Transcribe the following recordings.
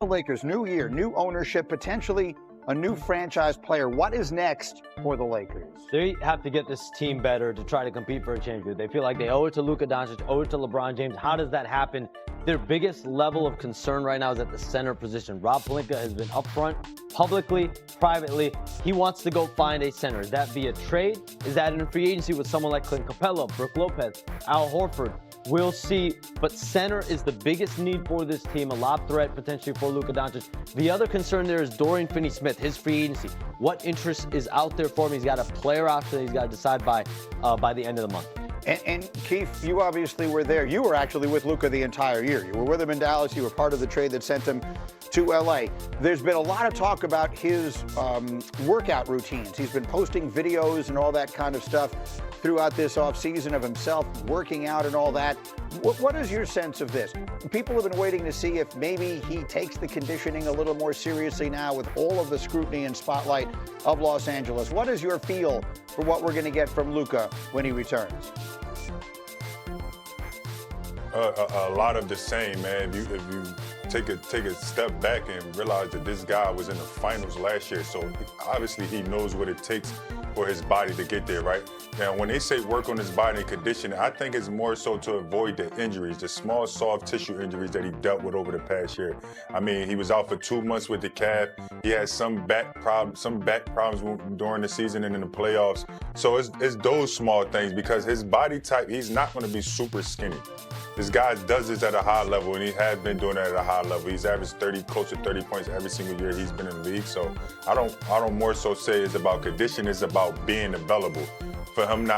The Lakers, new year, new ownership, potentially a new franchise player. What is next for the Lakers? They have to get this team better to try to compete for a championship. They feel like they owe it to Luka Doncic, owe it to LeBron James. How does that happen? Their biggest level of concern right now is at the center position. Rob Pelinka has been upfront, publicly, privately. He wants to go find a center. Is that via trade? Is that in free agency with someone like Clint Capella, Brook Lopez, Al Horford? We'll see, but center is the biggest need for this team, a lob threat potentially for Luka Doncic. The other concern there is Dorian Finney-Smith, his free agency. What interest is out there for him? He's got a player option that he's got to decide by the end of the month. And Keith, you obviously were there. You were actually with Luka the entire year. You were with him in Dallas. You were part of the trade that sent him to L.A. There's been a lot of talk about his workout routines. He's been posting videos and all that kind of stuff throughout this offseason of himself working out and all that. What is your sense of this? People have been waiting to see if maybe he takes the conditioning a little more seriously now with all of the scrutiny and spotlight of Los Angeles. What is your feel for what we're going to get from Luka when he returns? A lot of the same, man. If you take a step back and realize that this guy was in the finals last year, so obviously he knows what it takes for his body to get there, right? Now, when they say work on his body and conditioning, I think it's more so to avoid the injuries, the small soft tissue injuries that he dealt with over the past year. I mean, he was out for 2 months with the calf. He had some back problems during the season and in the playoffs. So it's those small things, because his body type, he's not going to be super skinny. This guy does this at a high level, and he has been doing that at a high level. He's averaged close to 30 points every single year he's been in the league. So I don't more so say it's about condition, it's about being available. For him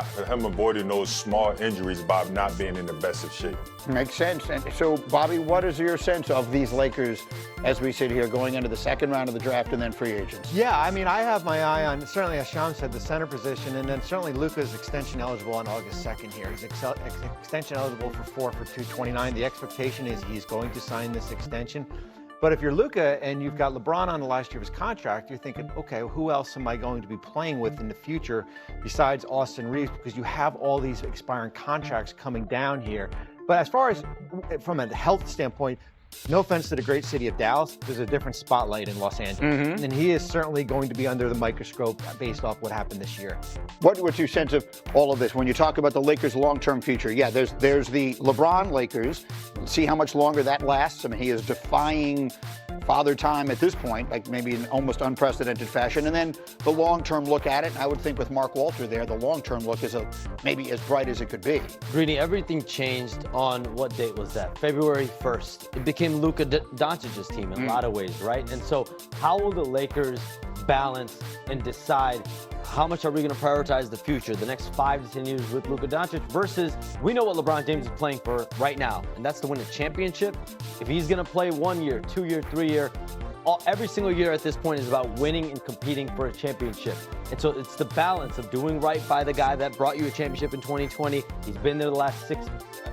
avoiding those small injuries by not being in the best of shape. Makes sense. And so, Bobby, what is your sense of these Lakers as we sit here going into the second round of the draft and then free agents? Yeah, I mean, I have my eye on, certainly, as Sean said, the center position, and then certainly Luka's extension eligible on August 2nd here. He's extension eligible for $229. The expectation is he's going to sign this extension. But if you're Luka and you've got LeBron on the last year of his contract, you're thinking, okay, who else am I going to be playing with in the future besides Austin Reeves? Because you have all these expiring contracts coming down here. But as far as from a health standpoint, no offense to the great city of Dallas, there's a different spotlight in Los Angeles. And he is certainly going to be under the microscope based off what happened this year. What's your sense of all of this? When you talk about the Lakers' long-term future, yeah, there's the LeBron Lakers. See how much longer that lasts. I mean, he is defying father time at this point, like maybe in almost unprecedented fashion. And then the long-term look at it, and I would think with Mark Walter there, the long-term look is maybe as bright as it could be. Greeny, everything changed on, what date was that? February 1st. It became Luka Doncic's team in a lot of ways, right? And so how will the Lakers balance and decide how much are we going to prioritize the future, the next 5 to 10 years with Luka Doncic versus we know what LeBron James is playing for right now, and that's to win a championship. If he's going to play 1 year, 2 year, 3 year, every single year at this point is about winning and competing for a championship. And so it's the balance of doing right by the guy that brought you a championship in 2020. He's been there the last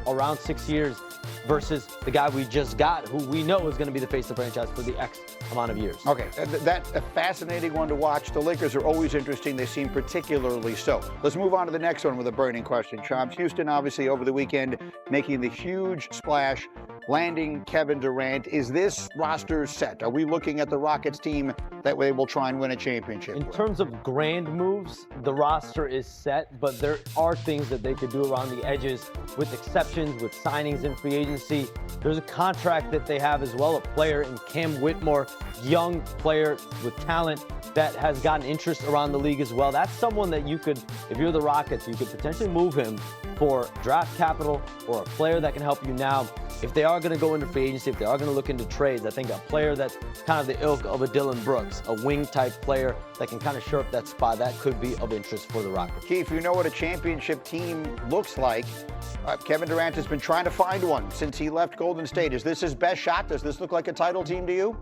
around 6 years versus the guy we just got, who we know is going to be the face of the franchise for the X amount of years. Okay, that's a fascinating one to watch. The Lakers are always interesting. They seem particularly so. Let's move on to the next one with a burning question. Chomps, Houston obviously over the weekend making the huge splash, landing Kevin Durant. Is this roster set? Are we looking at the Rockets team that way will try and win a championship? In terms of grand moves, the roster is set, but there are things that they could do around the edges with exceptions, with signings in free agency. There's a contract that they have as well, a player in Cam Whitmore, young player with talent that has gotten interest around the league as well. That's someone that you could, if you're the Rockets, you could potentially move him for draft capital or a player that can help you now. If they are going to go into free agency, if they are going to look into trades, I think a player that's kind of the ilk of a Dylan Brooks, a wing-type player that can kind of shore up that spot, that could be of interest for the Rockets. Keith, you know what a championship team looks like. Kevin Durant has been trying to find one since he left Golden State. Is this his best shot? Does this look like a title team to you?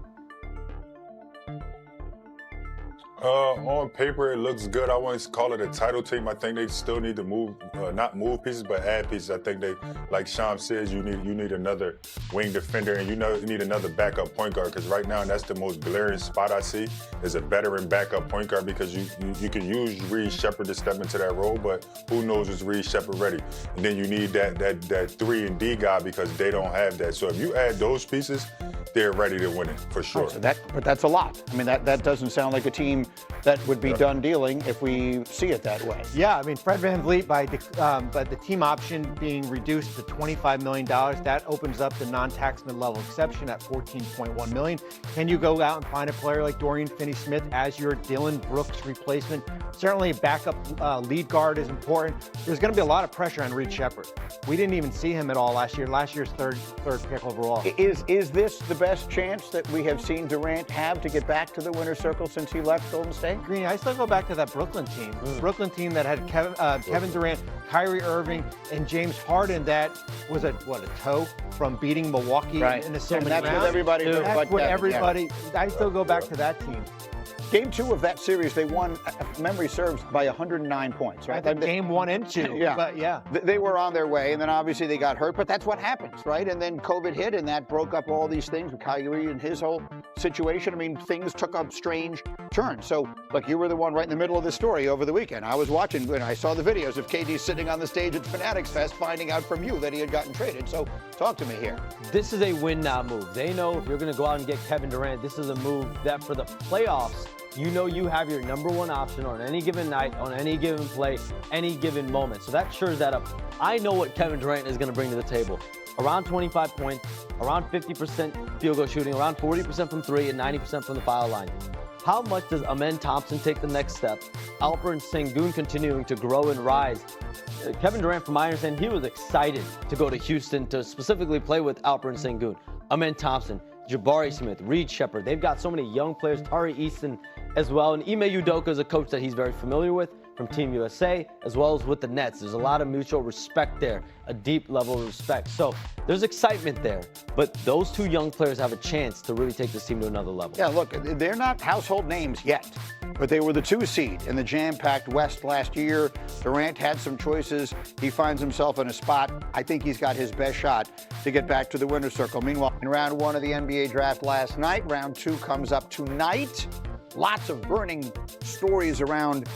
On paper, it looks good. I wouldn't call it a title team. I think they still need to move, not move pieces, but add pieces. I think they, like Sham says, you need another wing defender, and you need another backup point guard. Because right now, that's the most glaring spot I see is a veteran backup point guard. Because you can use Reed Shepherd to step into that role, but who knows is Reed Shepherd ready? And then you need that 3-and-D guy because they don't have that. So if you add those pieces, they're ready to win it for sure. So but that's a lot. I mean, that doesn't sound like a team that would be done dealing if we see it that way. Yeah, I mean, Fred VanVleet, by the team option being reduced to $25 million, that opens up the non-tax mid-level exception at $14.1 million. Can you go out and find a player like Dorian Finney-Smith as your Dylan Brooks replacement? Certainly, backup lead guard is important. There's going to be a lot of pressure on Reed Shepherd. We didn't even see him at all last year. Last year's third pick overall. Is this the best chance that we have seen Durant have to get back to the winner's circle since he left Golden State? Green, I still go back to that Brooklyn team. Brooklyn team that had Kevin Durant, Kyrie Irving, and James Harden. That was a toe from beating Milwaukee in the second round. That's what everybody. That's what everybody. I still go back to that team. Game 2 of that series, they won, if memory serves, by 109 points, right? Game 1 and 2. Yeah. But yeah. They were on their way, and then obviously they got hurt, but that's what happens, right? And then COVID hit, and that broke up all these things with Kyrie and his whole situation. I mean, things took a strange turn. So, look, you were the one right in the middle of the story over the weekend. I was watching, and I saw the videos of KD sitting on the stage at Fanatics Fest, finding out from you that he had gotten traded. So, talk to me here. This is a win-now move. They know if you're going to go out and get Kevin Durant, this is a move that for the playoffs, you know you have your number one option on any given night, on any given play, any given moment. So that shores that up. I know what Kevin Durant is going to bring to the table. Around 25 points, around 50% field goal shooting, around 40% from 3 and 90% from the foul line. How much does Amen Thompson take the next step? Alperen Sengun continuing to grow and rise. Kevin Durant, from my understanding, he was excited to go to Houston to specifically play with Alperen Sengun. Amen Thompson, Jabari Smith, Reed Shepherd. They've got so many young players, Tari Easton as well. And Ime Udoka is a coach that he's very familiar with from Team USA, as well as with the Nets. There's a lot of mutual respect there, a deep level of respect. So there's excitement there. But those two young players have a chance to really take this team to another level. Yeah, look, they're not household names yet, but they were the 2 seed in the jam-packed West last year. Durant had some choices. He finds himself in a spot. I think he's got his best shot to get back to the winner's circle. Meanwhile, in round 1 of the NBA draft last night, round 2 comes up tonight. Lots of burning stories around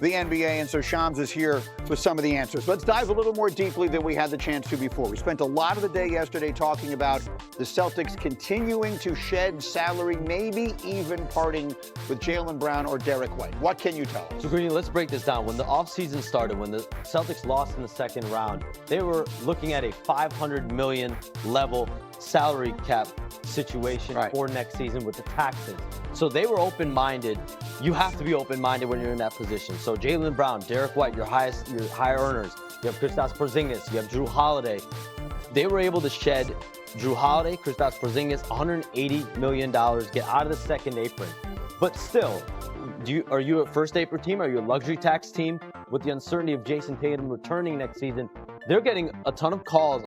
the NBA, and so Shams is here with some of the answers. Let's dive a little more deeply than we had the chance to before. We spent a lot of the day yesterday talking about the Celtics continuing to shed salary, maybe even parting with Jaylen Brown or Derek White. What can you tell us? So, Greeny, let's break this down. When the offseason started, when the Celtics lost in the second round, they were looking at a $500 million level salary cap situation for next season with the taxes. So they were open-minded. You have to be open-minded when you're in that position. So Jaylen Brown, Derek White, your higher earners. You have Kristaps Porzingis. You have Drew Holiday. They were able to shed Drew Holiday, Kristaps Porzingis, $180 million, get out of the second apron. But still, are you a first apron team? Are you a luxury tax team? With the uncertainty of Jason Tatum returning next season, they're getting a ton of calls